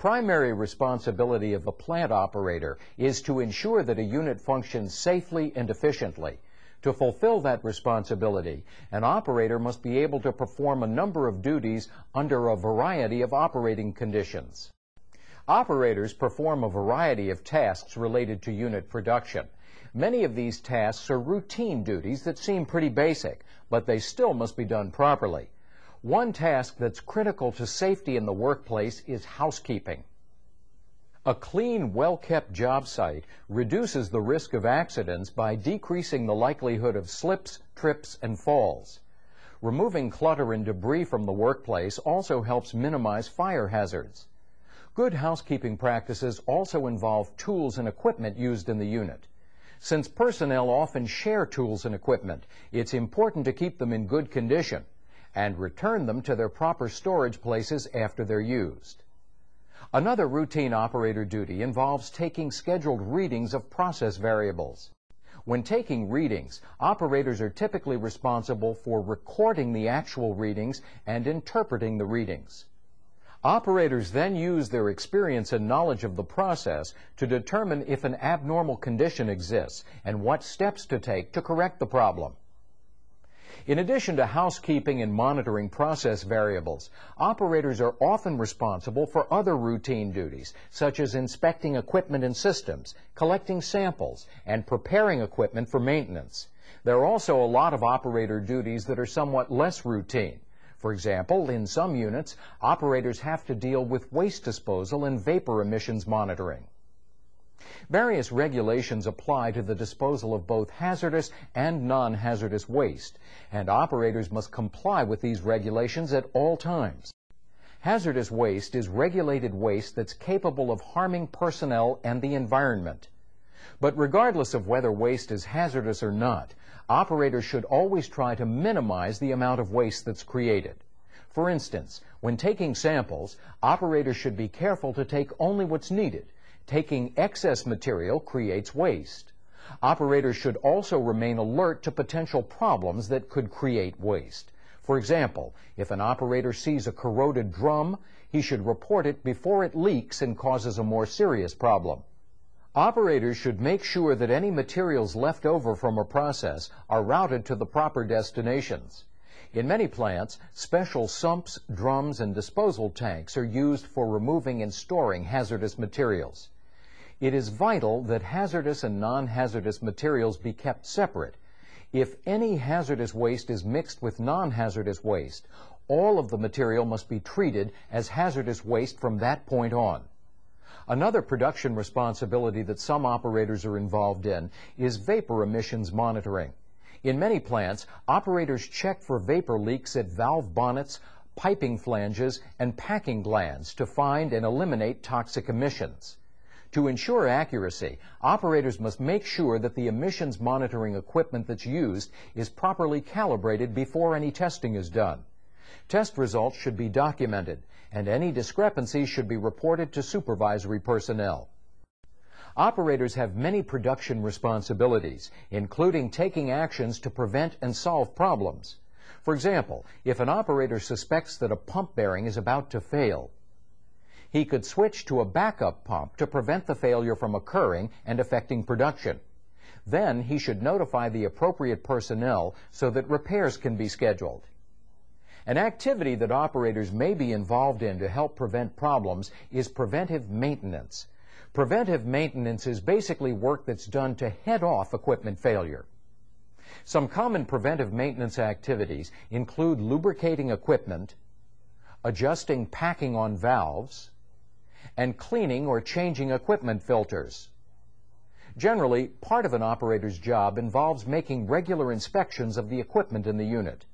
primary responsibility of a plant operator is to ensure that a unit functions safely and efficiently. To fulfill that responsibility, an operator must be able to perform a number of duties under a variety of operating conditions. Operators perform a variety of tasks related to unit production. Many of these tasks are routine duties that seem pretty basic, but they still must be done properly. One task that's critical to safety in the workplace is housekeeping. A clean, well-kept job site reduces the risk of accidents by decreasing the likelihood of slips, trips, and falls. Removing clutter and debris from the workplace also helps minimize fire hazards. Good housekeeping practices also involve tools and equipment used in the unit. Since personnel often share tools and equipment, it's important to keep them in good condition and return them to their proper storage places after they're used. Another routine operator duty involves taking scheduled readings of process variables. When taking readings, operators are typically responsible for recording the actual readings and interpreting the readings. Operators then use their experience and knowledge of the process to determine if an abnormal condition exists and what steps to take to correct the problem. In addition to housekeeping and monitoring process variables, operators are often responsible for other routine duties, such as inspecting equipment and systems, collecting samples, and preparing equipment for maintenance. There are also a lot of operator duties that are somewhat less routine. For example, in some units, operators have to deal with waste disposal and vapor emissions monitoring. Various regulations apply to the disposal of both hazardous and non-hazardous waste, and operators must comply with these regulations at all times. Hazardous waste is regulated waste that's capable of harming personnel and the environment. But regardless of whether waste is hazardous or not, operators should always try to minimize the amount of waste that's created. For instance, when taking samples, operators should be careful to take only what's needed. Taking excess material creates waste. Operators should also remain alert to potential problems that could create waste. For example, if an operator sees a corroded drum, he should report it before it leaks and causes a more serious problem. Operators should make sure that any materials left over from a process are routed to the proper destinations. In many plants, special sumps, drums, and disposal tanks are used for removing and storing hazardous materials. It is vital that hazardous and non-hazardous materials be kept separate. If any hazardous waste is mixed with non-hazardous waste, all of the material must be treated as hazardous waste from that point on. Another production responsibility that some operators are involved in is vapor emissions monitoring. In many plants, operators check for vapor leaks at valve bonnets, piping flanges, and packing glands to find and eliminate toxic emissions. To ensure accuracy, operators must make sure that the emissions monitoring equipment that's used is properly calibrated before any testing is done. Test results should be documented, and any discrepancies should be reported to supervisory personnel. Operators have many production responsibilities, including taking actions to prevent and solve problems. For example, if an operator suspects that a pump bearing is about to fail, he could switch to a backup pump to prevent the failure from occurring and affecting production. Then he should notify the appropriate personnel so that repairs can be scheduled. An activity that operators may be involved in to help prevent problems is preventive maintenance. Preventive maintenance is basically work that's done to head off equipment failure. Some common preventive maintenance activities include lubricating equipment, adjusting packing on valves, and cleaning or changing equipment filters. Generally, part of an operator's job involves making regular inspections of the equipment in the unit.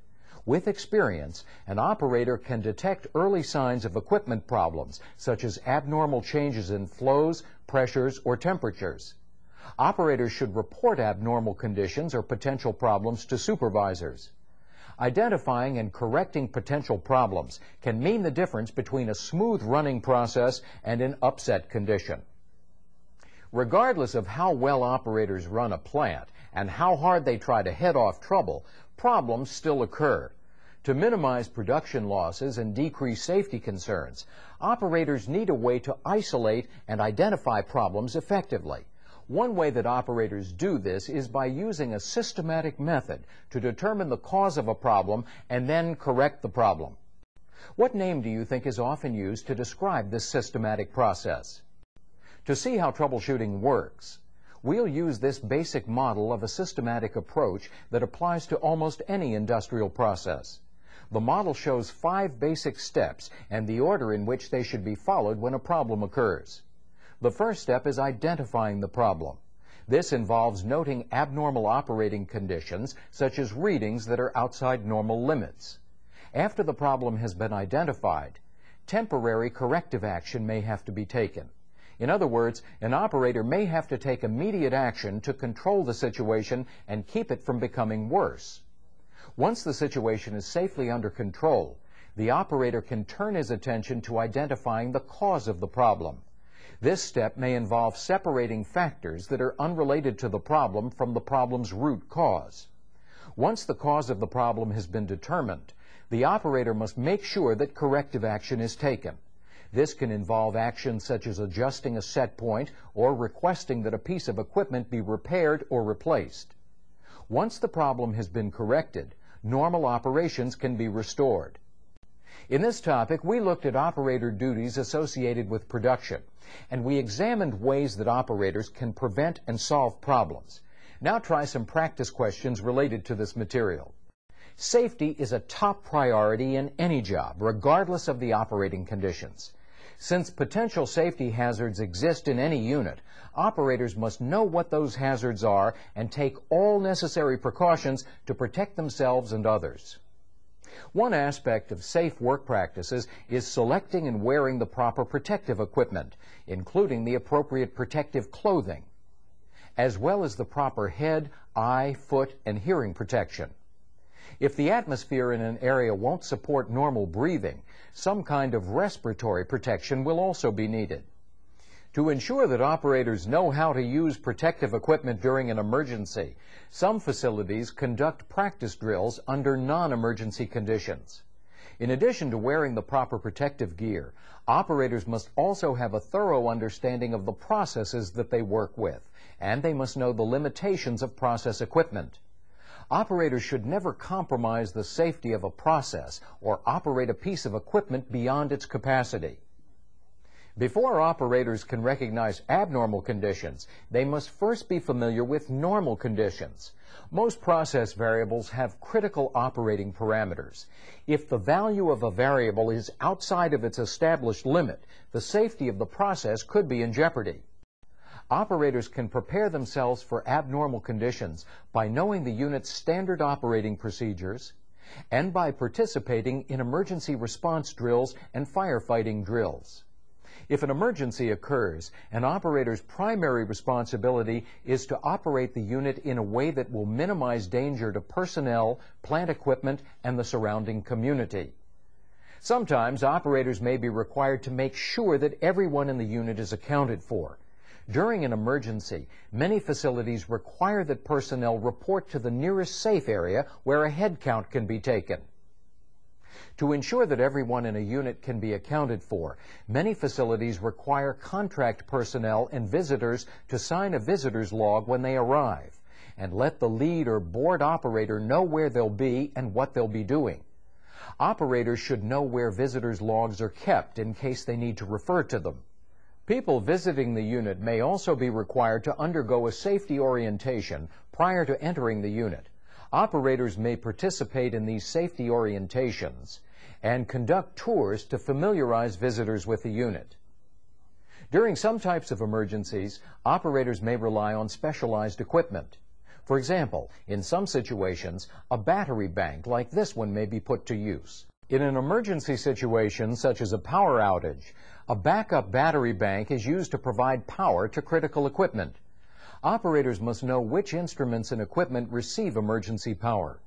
With experience, an operator can detect early signs of equipment problems, such as abnormal changes in flows, pressures, or temperatures. Operators should report abnormal conditions or potential problems to supervisors. Identifying and correcting potential problems can mean the difference between a smooth running process and an upset condition. Regardless of how well operators run a plant and how hard they try to head off trouble, problems still occur. To minimize production losses and decrease safety concerns, operators need a way to isolate and identify problems effectively. One way that operators do this is by using a systematic method to determine the cause of a problem and then correct the problem. What name do you think is often used to describe this systematic process? To see how troubleshooting works, we'll use this basic model of a systematic approach that applies to almost any industrial process. The model shows 5 basic steps and the order in which they should be followed when a problem occurs. The first step is identifying the problem. This involves noting abnormal operating conditions, such as readings that are outside normal limits. After the problem has been identified, temporary corrective action may have to be taken. In other words, an operator may have to take immediate action to control the situation and keep it from becoming worse. Once the situation is safely under control, the operator can turn his attention to identifying the cause of the problem. This step may involve separating factors that are unrelated to the problem from the problem's root cause. Once the cause of the problem has been determined, the operator must make sure that corrective action is taken. This can involve actions such as adjusting a set point or requesting that a piece of equipment be repaired or replaced. Once the problem has been corrected, normal operations can be restored. In this topic, we looked at operator duties associated with production, and we examined ways that operators can prevent and solve problems. Now try some practice questions related to this material. Safety is a top priority in any job, regardless of the operating conditions. Since potential safety hazards exist in any unit, operators must know what those hazards are and take all necessary precautions to protect themselves and others. One aspect of safe work practices is selecting and wearing the proper protective equipment, including the appropriate protective clothing, as well as the proper head, eye, foot, and hearing protection. If the atmosphere in an area won't support normal breathing, some kind of respiratory protection will also be needed. To ensure that operators know how to use protective equipment during an emergency, some facilities conduct practice drills under non-emergency conditions. In addition to wearing the proper protective gear, operators must also have a thorough understanding of the processes that they work with, and they must know the limitations of process equipment. Operators should never compromise the safety of a process or operate a piece of equipment beyond its capacity. Before operators can recognize abnormal conditions, they must first be familiar with normal conditions. Most process variables have critical operating parameters. If the value of a variable is outside of its established limit, the safety of the process could be in jeopardy. Operators can prepare themselves for abnormal conditions by knowing the unit's standard operating procedures and by participating in emergency response drills and firefighting drills. If an emergency occurs, an operator's primary responsibility is to operate the unit in a way that will minimize danger to personnel, plant equipment, and the surrounding community. Sometimes operators may be required to make sure that everyone in the unit is accounted for. During an emergency, many facilities require that personnel report to the nearest safe area where a head count can be taken. To ensure that everyone in a unit can be accounted for, many facilities require contract personnel and visitors to sign a visitor's log when they arrive and let the lead or board operator know where they'll be and what they'll be doing. Operators should know where visitors' logs are kept in case they need to refer to them. People visiting the unit may also be required to undergo a safety orientation prior to entering the unit. Operators may participate in these safety orientations and conduct tours to familiarize visitors with the unit. During some types of emergencies, operators may rely on specialized equipment. For example, in some situations, a battery bank like this one may be put to use. In an emergency situation such as a power outage, a backup battery bank is used to provide power to critical equipment. Operators must know which instruments and equipment receive emergency power.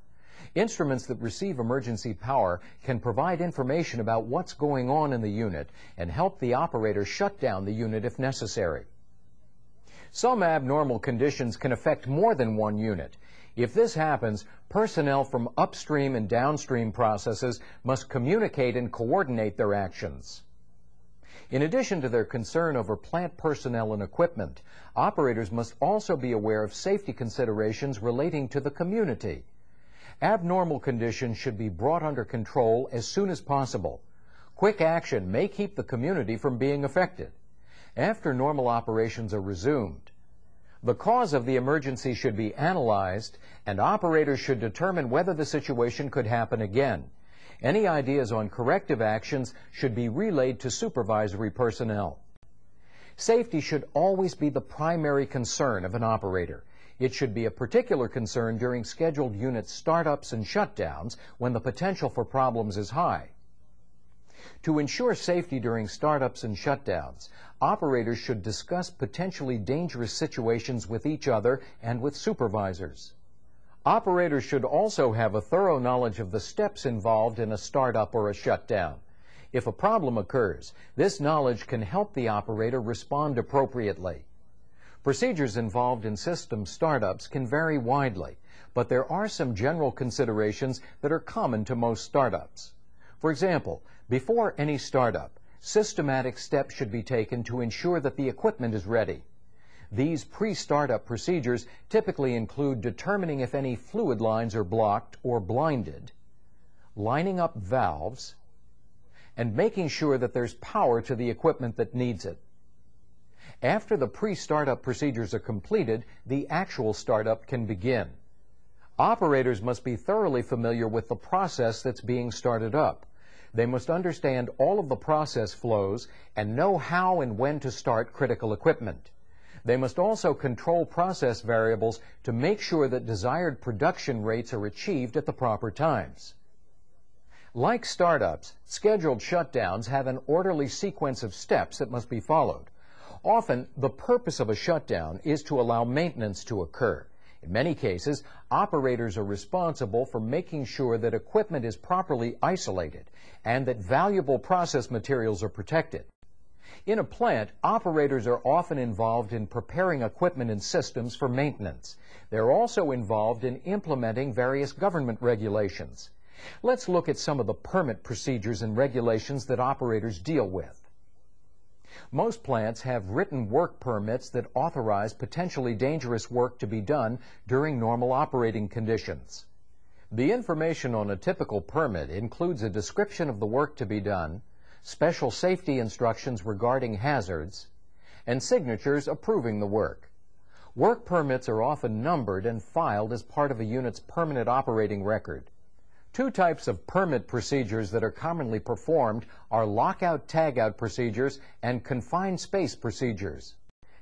Instruments that receive emergency power can provide information about what's going on in the unit and help the operator shut down the unit if necessary. Some abnormal conditions can affect more than one unit. If this happens, personnel from upstream and downstream processes must communicate and coordinate their actions. In addition to their concern over plant personnel and equipment, operators must also be aware of safety considerations relating to the community. Abnormal conditions should be brought under control as soon as possible. Quick action may keep the community from being affected. After normal operations are resumed, the cause of the emergency should be analyzed, and operators should determine whether the situation could happen again. Any ideas on corrective actions should be relayed to supervisory personnel. Safety should always be the primary concern of an operator. It should be a particular concern during scheduled unit startups and shutdowns when the potential for problems is high. To ensure safety during startups and shutdowns, operators should discuss potentially dangerous situations with each other and with supervisors. Operators should also have a thorough knowledge of the steps involved in a startup or a shutdown. If a problem occurs, this knowledge can help the operator respond appropriately. Procedures involved in system startups can vary widely, but there are some general considerations that are common to most startups. For example, before any startup, systematic steps should be taken to ensure that the equipment is ready. These pre-startup procedures typically include determining if any fluid lines are blocked or blinded, lining up valves, and making sure that there's power to the equipment that needs it. After the pre-startup procedures are completed, the actual startup can begin. Operators must be thoroughly familiar with the process that's being started up. They must understand all of the process flows and know how and when to start critical equipment. They must also control process variables to make sure that desired production rates are achieved at the proper times. Like startups, scheduled shutdowns have an orderly sequence of steps that must be followed. Often, the purpose of a shutdown is to allow maintenance to occur. In many cases, operators are responsible for making sure that equipment is properly isolated and that valuable process materials are protected. In a plant, operators are often involved in preparing equipment and systems for maintenance. They're also involved in implementing various government regulations. Let's look at some of the permit procedures and regulations that operators deal with. Most plants have written work permits that authorize potentially dangerous work to be done during normal operating conditions. The information on a typical permit includes a description of the work to be done, special safety instructions regarding hazards, and signatures approving the work. Work permits are often numbered and filed as part of a unit's permanent operating record. Two types of permit procedures that are commonly performed are lockout-tagout procedures and confined space procedures.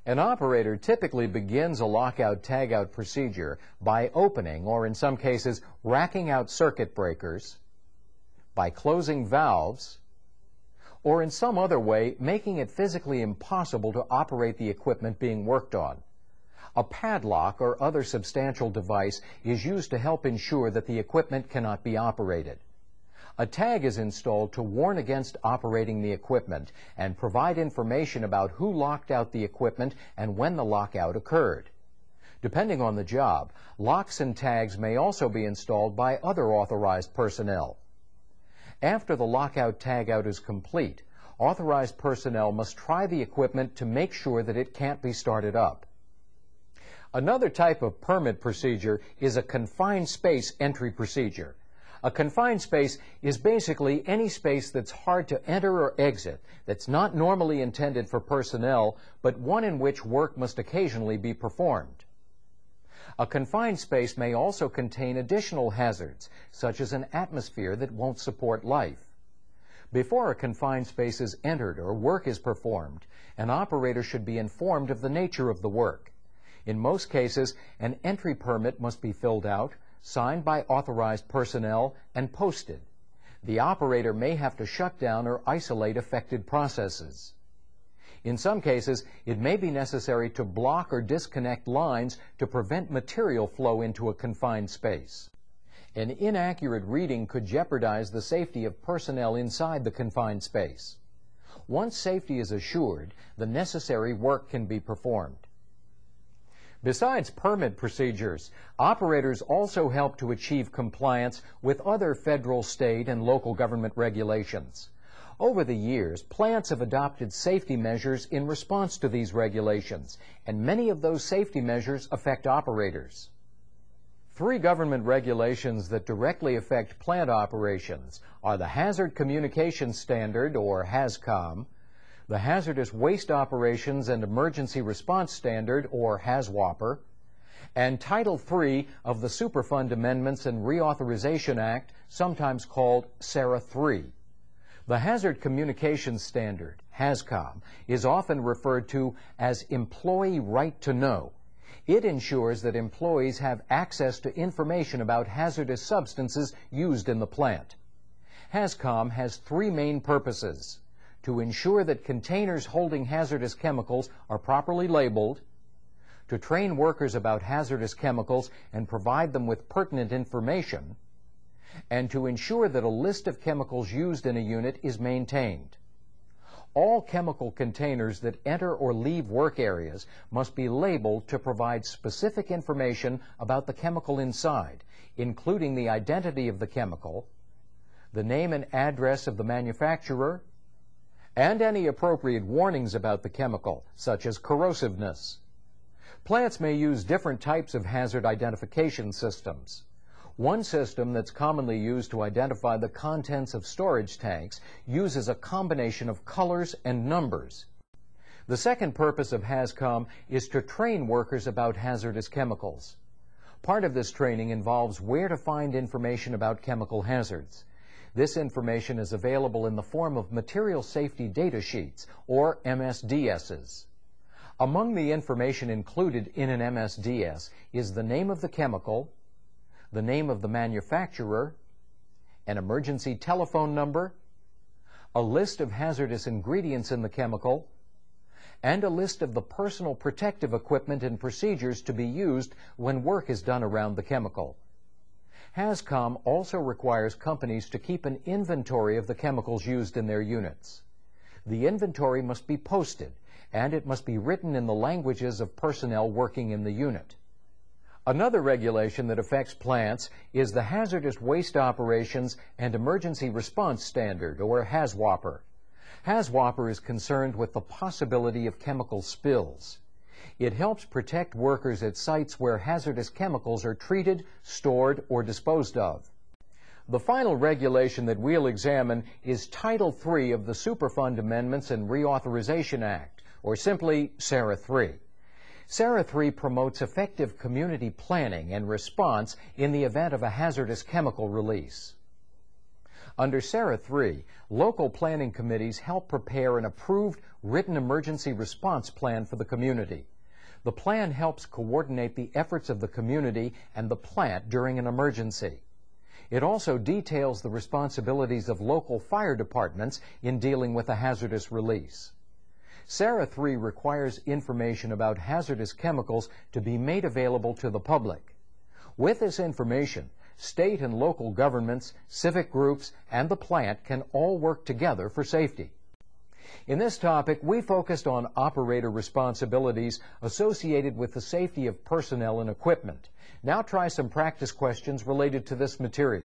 An operator typically begins a lockout-tagout procedure by opening, or in some cases, racking out circuit breakers, by closing valves, or in some other way making it physically impossible to operate the equipment being worked on. A padlock or other substantial device is used to help ensure that the equipment cannot be operated. A tag is installed to warn against operating the equipment and provide information about who locked out the equipment and when the lockout occurred. Depending on the job, locks and tags may also be installed by other authorized personnel. After the lockout-tagout is complete, authorized personnel must try the equipment to make sure that it can't be started up. Another type of permit procedure is a confined space entry procedure. A confined space is basically any space that's hard to enter or exit, that's not normally intended for personnel, but one in which work must occasionally be performed. A confined space may also contain additional hazards, such as an atmosphere that won't support life. Before a confined space is entered or work is performed, an operator should be informed of the nature of the work. In most cases, an entry permit must be filled out, signed by authorized personnel, and posted. The operator may have to shut down or isolate affected processes. In some cases, it may be necessary to block or disconnect lines to prevent material flow into a confined space. An inaccurate reading could jeopardize the safety of personnel inside the confined space. Once safety is assured, the necessary work can be performed. Besides permit procedures, operators also help to achieve compliance with other federal, state, and local government regulations. Over the years, plants have adopted safety measures in response to these regulations, and many of those safety measures affect operators. 3 government regulations that directly affect plant operations are the Hazard Communication Standard, or HAZCOM, the Hazardous Waste Operations and Emergency Response Standard, or HAZWOPER, and Title III of the Superfund Amendments and Reauthorization Act, sometimes called SARA III. The Hazard Communication Standard, HAZCOM, is often referred to as Employee Right to Know. It ensures that employees have access to information about hazardous substances used in the plant. HAZCOM has 3 main purposes: to ensure that containers holding hazardous chemicals are properly labeled, to train workers about hazardous chemicals and provide them with pertinent information, and to ensure that a list of chemicals used in a unit is maintained. All chemical containers that enter or leave work areas must be labeled to provide specific information about the chemical inside, including the identity of the chemical, the name and address of the manufacturer, and any appropriate warnings about the chemical, such as corrosiveness. Plants may use different types of hazard identification systems. One system that's commonly used to identify the contents of storage tanks uses a combination of colors and numbers. The second purpose of HAZCOM is to train workers about hazardous chemicals. Part of this training involves where to find information about chemical hazards. This information is available in the form of Material Safety Data Sheets, or MSDSs. Among the information included in an MSDS is the name of the chemical, the name of the manufacturer, an emergency telephone number, a list of hazardous ingredients in the chemical, and a list of the personal protective equipment and procedures to be used when work is done around the chemical. HAZCOM also requires companies to keep an inventory of the chemicals used in their units. The inventory must be posted, and it must be written in the languages of personnel working in the unit. Another regulation that affects plants is the Hazardous Waste Operations and Emergency Response Standard, or HAZWOPER. HAZWOPER is concerned with the possibility of chemical spills. It helps protect workers at sites where hazardous chemicals are treated, stored, or disposed of. The final regulation that we'll examine is Title III of the Superfund Amendments and Reauthorization Act, or simply SARA III. SARA III promotes effective community planning and response in the event of a hazardous chemical release. Under SARA III, local planning committees help prepare an approved written emergency response plan for the community. The plan helps coordinate the efforts of the community and the plant during an emergency. It also details the responsibilities of local fire departments in dealing with a hazardous release. SARA III requires information about hazardous chemicals to be made available to the public. With this information, state and local governments, civic groups, and the plant can all work together for safety. In this topic, we focused on operator responsibilities associated with the safety of personnel and equipment. Now try some practice questions related to this material.